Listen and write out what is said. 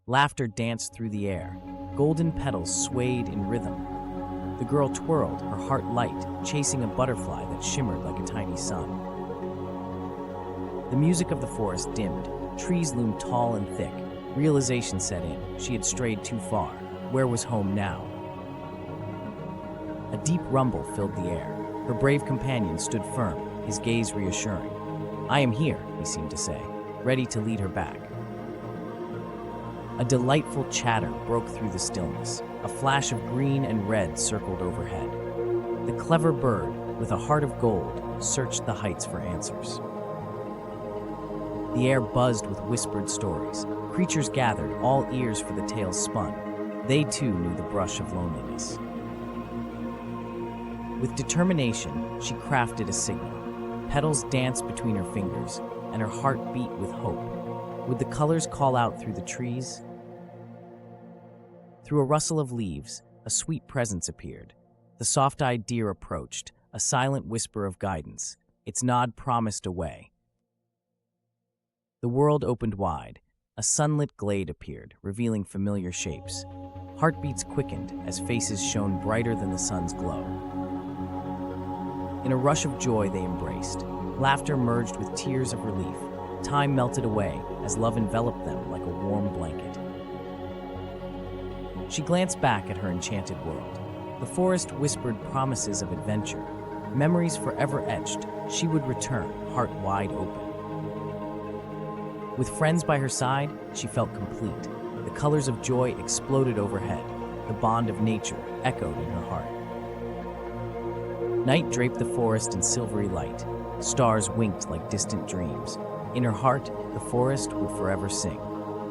Laughter danced through the air. Golden petals swayed in rhythm. The girl twirled, her heart light, chasing a butterfly that shimmered like a tiny sun. The music of the forest dimmed. Trees loomed tall and thick. Realization set in. She had strayed too far. Where was home now? A deep rumble filled the air. Her brave companion stood firm, his gaze reassuring. "I am here," he seemed to say, ready to lead her back. A delightful chatter broke through the stillness. A flash of green and red circled overhead. The clever bird, with a heart of gold, searched the heights for answers. The air buzzed with whispered stories. Creatures gathered, all ears for the tales spun. They too knew the brush of loneliness. With determination, she crafted a signal. Petals danced between her fingers, and her heart beat with hope. Would the colors call out through the trees? Through a rustle of leaves, a sweet presence appeared. The soft-eyed deer approached, a silent whisper of guidance. Its nod promised a way. The world opened wide. A sunlit glade appeared, revealing familiar shapes. Heartbeats quickened as faces shone brighter than the sun's glow. In a rush of joy, they embraced. Laughter merged with tears of relief. Time melted away as love enveloped them like a warm blanket. She glanced back at her enchanted world. The forest whispered promises of adventure. Memories forever etched, she would return, heart wide open. With friends by her side, she felt complete. The colors of joy exploded overhead. The bond of nature echoed in her heart. Night draped the forest in silvery light. Stars winked like distant dreams. In her heart, the forest would forever sing.